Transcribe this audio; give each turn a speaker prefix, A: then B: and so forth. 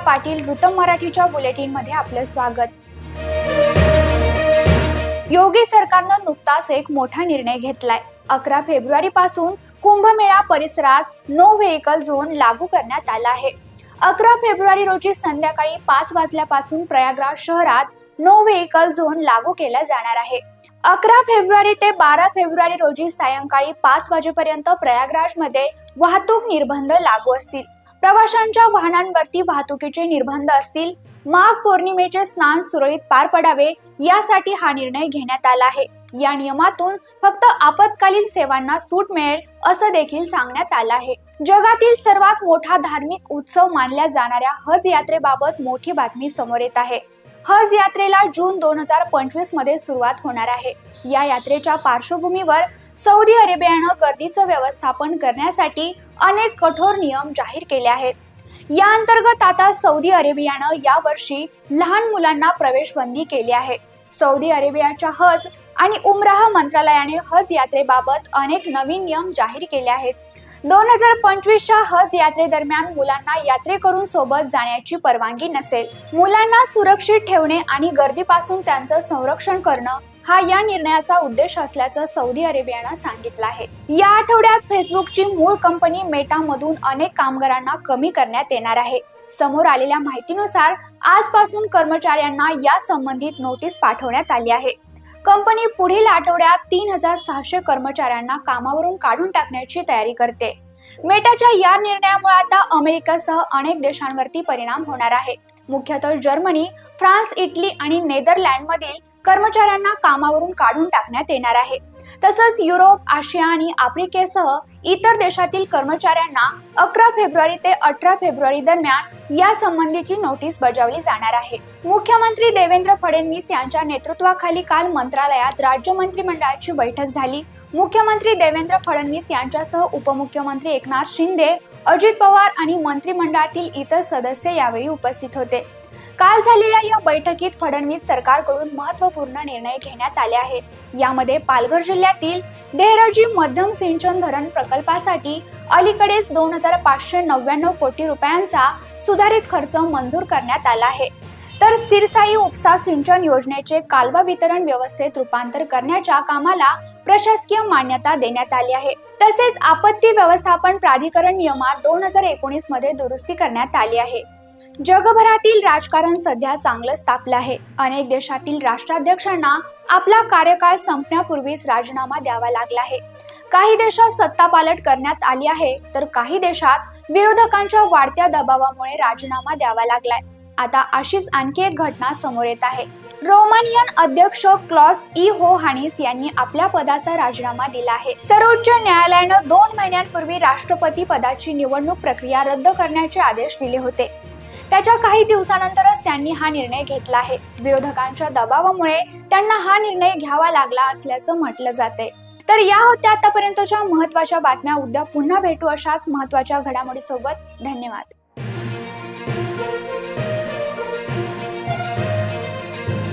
A: पाटील ऋतम मराठीच्या बुलेटिन मध्ये आपलं स्वागत। योगी सरकारनं नुकताच एक मोठा निर्णय घेतलाय। 11 फेब्रुवारी पासून कुंभमेळा परिसरात नो व्हेकल झोन लागू करण्यात आला आहे। 11 फेब्रुवारी रोजी संध्याकाळी 5 वाजल्यापासून प्रयागराज शहरात नो व्हेकल झोन लागू केला जाणार आहे। 11 फेब्रुवारी ते 12 फेब्रुवारी रोजी सायंकाळी 5 वाजेपर्यंत प्रयागराजमध्ये वाहतूक निर्बंध लागू असतील। प्रवाशांच्या वाहनांवरती वाहतुकीचे निर्बंध असतील। माघ पौर्णिमेचे स्नान सुरळीत पार पडावे यासाठी हा निर्णय घेण्यात आला आहे। या नियमातून फक्त आपत्कालीन सेवांना सूट मिळेल असं देखील सांगण्यात आलं आहे। जगातील सर्वात मोठा धार्मिक उत्सव मानल्या जाणाऱ्या हज यात्रेबाबत मोठी बातमी समोर येत आहे। हज यात्रेला जून 2025 मध्ये सुरुवात होणार आहे। या यात्रेच्या पार्श्वभूमीवर सौदी अरेबियानं गर्दीचं व्यवस्थापन करण्यासाठी अनेक कठोर नियम जाहीर केले आहेत। या अंतर्गत आता सौदी अरेबियानं यावर्षी लहान मुलांना प्रवेश बंदी केली आहे। सौदी अरेबियाच्या हज आणि उमराह मंत्रालयाने हज यात्रेबाबत अनेक नवीन नियम जाहीर केले आहेत। 2025च्या हज यात्रेदरम्यान मुलांना यात्रेकरून सोबत जाण्याची परवानगी नसेल। मुलांना सुरक्षित ठेवणे आणि गर्दीपासून त्यांचं संरक्षण करणं हा या निर्णयाचा उद्देश असल्याचं सौदी अरेबियानं सांगितलं आहे। या आठवड्यात फेसबुकची मूळ कंपनी मेटामधून अनेक कामगारांना कमी करण्यात येणार आहे। समोर आलेल्या माहितीनुसार आजपासून कर्मचाऱ्यांना या संबंधित नोटीस पाठवण्यात आली आहे। कंपनी पुढील आठवड्यात 3600 कर्मचाऱ्यांना कामावरून काढून टाकण्याची तयारी करते। मेटाच्या या निर्णयामुळे आता अमेरिकेसह अनेक देशांवरती परिणाम होणार आहे। मुख्यतः जर्मनी, फ्रान्स, इटली आणि नेदरलँडमधील कर्मचाऱ्यांना कामावरून काढून टाकण्यात येणार आहे। तसंच युरोप, आशिया आणि आफ्रिकेसह इतर देशातील कर्मचाऱ्यांना 11 फेब्रुवारी ते 18 फेब्रुवारी दरम्यान या संबंधीची नोटीस बजावली जाणार आहे। मुख्यमंत्री देवेंद्र फडणवीस यांच्या नेतृत्वाखाली काल मंत्रालयात राज्य मंत्रिमंडळाची बैठक झाली। मुख्यमंत्री देवेंद्र फडणवीस यांच्यासह उपमुख्यमंत्री एकनाथ शिंदे, अजित पवार आणि मंत्रिमंडळातील इतर सदस्य यावेळी उपस्थित होते। काल झालेल्या या बैठकीत फडणवीस सरकारकडून महत्त्वपूर्ण निर्णय घेण्यात आले आहेत। यामध्ये पालघर जिल्ह्यातील देहराजी मध्यम सिंचन धरण प्रकल्पासाठी अलीकडेच 2599 कोटी रुपयांचा सुधारित खर्च मंजूर करण्यात आला आहे। तर सिरसाई उपसा सिंचन योजनेचे कालवा वितरण व्यवस्थेत रूपांतर करण्याच्या कामाला प्रशासकीय मान्यता देण्यात आली आहे। तसेच आपत्ती व्यवस्थापन प्राधिकरण नियमात 2019 मध्ये दुरुस्ती करण्यात आली आहे। जगभरातील राजकारण सध्या चांगलंच तापलं आहे। अनेक देशातील राष्ट्राध्यक्षांना आपला कार्यकाळ संपण्यापूर्वीच राजीनामा द्यावा लागला आहे। काही देशात सत्तापालट करण्यात आली आहे, तर काही देशात विरोधकांच्या वाढत्या दबावामुळे राजीनामा द्यावा लागलाय। आता अशीच आणखी एक घटना समोर येत आहे। रोमानियन अध्यक्ष क्लॉस इहोहानिस यांनी आपल्या पदाचा राजीनामा दिला आहे। सर्वोच्च न्यायालयानं 2 महिन्यांपूर्वी राष्ट्रपती पदाची निवडणूक प्रक्रिया रद्द करण्याचे आदेश दिले होते। त्याच्या काही दिवसानंतरच त्यांनी हा निर्णय घेतला आहे। विरोधकांच्या दबावामुळे त्यांना हा निर्णय घ्यावा लागला असल्याचं म्हटलं जाते। तर या होत्या आतापर्यंतच्या महत्त्वाच्या बातम्या। उद्या पुन्हा भेटू अशाच महत्त्वाच्या घडामोडीसोबत। धन्यवाद।